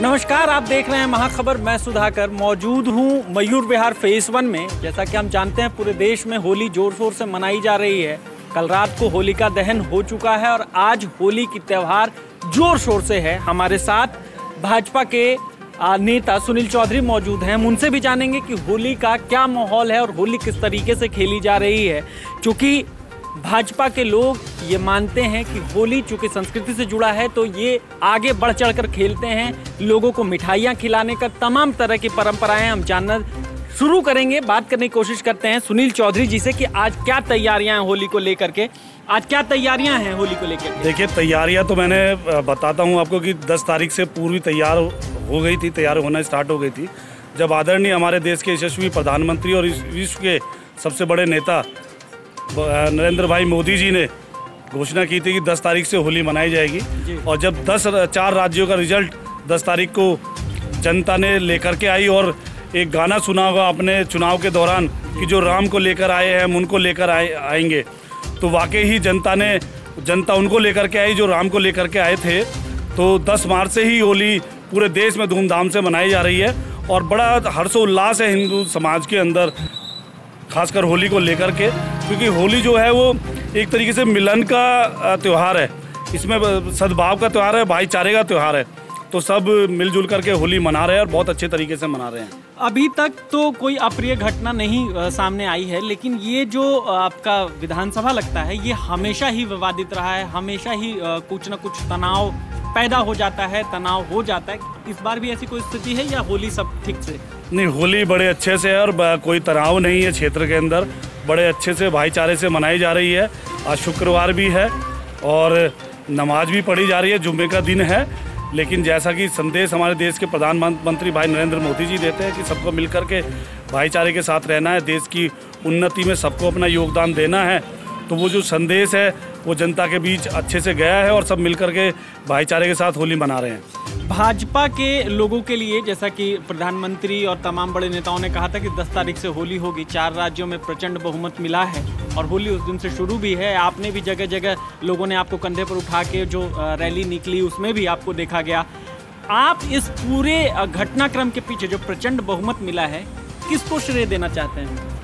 नमस्कार, आप देख रहे हैं महाखबर। मैं सुधाकर मौजूद हूं मयूर विहार फेज 1 में। जैसा कि हम जानते हैं पूरे देश में होली जोर शोर से मनाई जा रही है। कल रात को होलिका दहन हो चुका है और आज होली की त्योहार जोर शोर से है। हमारे साथ भाजपा के नेता सुनील चौधरी मौजूद हैं। हम उनसे भी जानेंगे कि होली का क्या माहौल है और होली किस तरीके से खेली जा रही है। क्योंकि भाजपा के लोग ये मानते हैं कि होली चूंकि संस्कृति से जुड़ा है तो ये आगे बढ़ चढ़कर खेलते हैं। लोगों को मिठाइयाँ खिलाने का तमाम तरह की परंपराएं हम जानना शुरू करेंगे। बात करने की कोशिश करते हैं सुनील चौधरी जी से कि आज क्या तैयारियां हैं होली को लेकर के। आज क्या तैयारियां हैं होली को लेकर? देखिए, तैयारियां तो मैंने बताता हूं आपको कि 10 तारीख से पूर्वी तैयार हो गई थी, तैयार होना स्टार्ट हो गई थी। जब आदरणीय हमारे देश के यशस्वी प्रधानमंत्री और इस विश्व के सबसे बड़े नेता नरेंद्र भाई मोदी जी ने घोषणा की थी कि 10 तारीख से होली मनाई जाएगी, और जब 4 राज्यों का रिजल्ट 10 तारीख को जनता ने लेकर के आई और एक गाना सुना होगा अपने चुनाव के दौरान कि जो राम को लेकर आए हैं हम उनको लेकर आएंगे, तो वाकई ही जनता उनको लेकर के आई जो राम को लेकर के आए थे। तो 10 मार्च से ही होली पूरे देश में धूमधाम से मनाई जा रही है और बड़ा हर्षोल्लास है हिंदू समाज के अंदर, खासकर होली को लेकर के, क्योंकि होली जो है वो एक तरीके से मिलन का त्यौहार है। इसमें सद्भाव का त्यौहार है, भाईचारे का त्यौहार है। तो सब मिलजुल करके होली मना रहे हैं और बहुत अच्छे तरीके से मना रहे हैं। अभी तक तो कोई अप्रिय घटना नहीं सामने आई है, लेकिन ये जो आपका विधानसभा लगता है ये हमेशा ही विवादित रहा है। हमेशा ही कुछ न कुछ तनाव पैदा हो जाता है, तनाव हो जाता है। इस बार भी ऐसी कोई स्थिति है या होली सब ठीक से? नहीं, होली बड़े अच्छे से है और कोई तनाव नहीं है। क्षेत्र के अंदर बड़े अच्छे से भाईचारे से मनाई जा रही है। आज शुक्रवार भी है और नमाज भी पढ़ी जा रही है, जुम्मे का दिन है। लेकिन जैसा कि संदेश हमारे देश के प्रधानमंत्री भाई नरेंद्र मोदी जी देते हैं कि सबको मिलकर के भाईचारे के साथ रहना है, देश की उन्नति में सबको अपना योगदान देना है, तो वो जो संदेश है वो जनता के बीच अच्छे से गया है और सब मिलकर के भाईचारे के साथ होली मना रहे हैं। भाजपा के लोगों के लिए, जैसा कि प्रधानमंत्री और तमाम बड़े नेताओं ने कहा था कि 10 तारीख से होली होगी, 4 राज्यों में प्रचंड बहुमत मिला है और होली उस दिन से शुरू भी है। आपने भी जगह जगह लोगों ने आपको कंधे पर उठा के जो रैली निकली उसमें भी आपको देखा गया। आप इस पूरे घटनाक्रम के पीछे जो प्रचंड बहुमत मिला है किसको श्रेय देना चाहते हैं?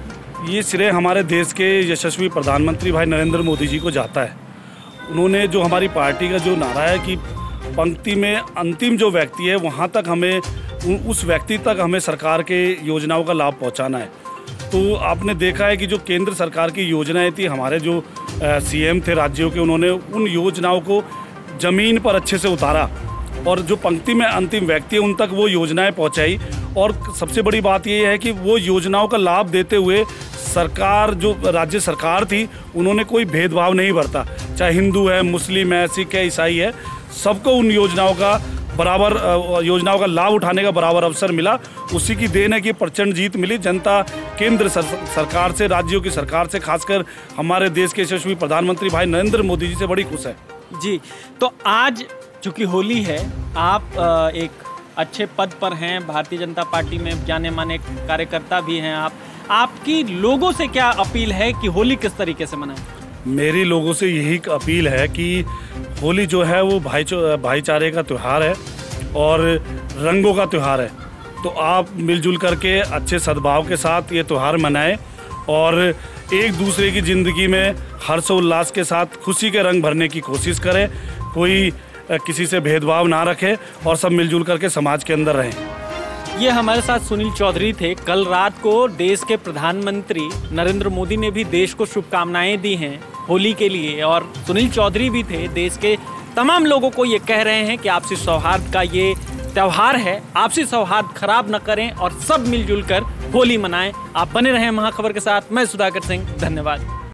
ये श्रेय हमारे देश के यशस्वी प्रधानमंत्री भाई नरेंद्र मोदी जी को जाता है। उन्होंने जो हमारी पार्टी का जो नारा है कि पंक्ति में अंतिम जो व्यक्ति है वहाँ तक हमें, उस व्यक्ति तक हमें सरकार के योजनाओं का लाभ पहुँचाना है। तो आपने देखा है कि जो केंद्र सरकार की योजनाएं थी, हमारे जो सीएम थे राज्यों के, उन्होंने उन योजनाओं को ज़मीन पर अच्छे से उतारा और जो पंक्ति में अंतिम व्यक्ति है उन तक वो योजनाएं पहुंचाई। और सबसे बड़ी बात ये है कि वो योजनाओं का लाभ देते हुए सरकार, जो राज्य सरकार थी, उन्होंने कोई भेदभाव नहीं बरता, चाहे हिंदू है, मुस्लिम है, सिख है, ईसाई है, सबको उन योजनाओं का लाभ उठाने का बराबर अवसर मिला। उसी की देन है कि प्रचंड जीत मिली। जनता केंद्र सरकार से, राज्यों की सरकार से, खासकर हमारे देश के यशस्वी प्रधानमंत्री भाई नरेंद्र मोदी जी से बड़ी खुश है। जी, तो आज चूँकि होली है, आप एक अच्छे पद पर हैं, भारतीय जनता पार्टी में जाने माने कार्यकर्ता भी हैं। आपकी लोगों से क्या अपील है कि होली किस तरीके से मनाएं? मेरी लोगों से यही अपील है कि होली जो है वो भाईचारे का त्यौहार है और रंगों का त्यौहार है। तो आप मिलजुल करके अच्छे सद्भाव के साथ ये त्यौहार मनाएं और एक दूसरे की ज़िंदगी में हर्षोल्लास के साथ खुशी के रंग भरने की कोशिश करें। कोई किसी से भेदभाव ना रखे और सब मिलजुल करके समाज के अंदर रहें। ये हमारे साथ सुनील चौधरी थे। कल रात को देश के प्रधानमंत्री नरेंद्र मोदी ने भी देश को शुभकामनाएं दी हैं होली के लिए, और सुनील चौधरी भी थे देश के तमाम लोगों को ये कह रहे हैं कि आपसी सौहार्द का ये त्यौहार है, आपसी सौहार्द खराब न करें और सब मिलजुल कर होली मनाएं। आप बने रहें महाखबर के साथ। मैं सुधाकर सिंह, धन्यवाद।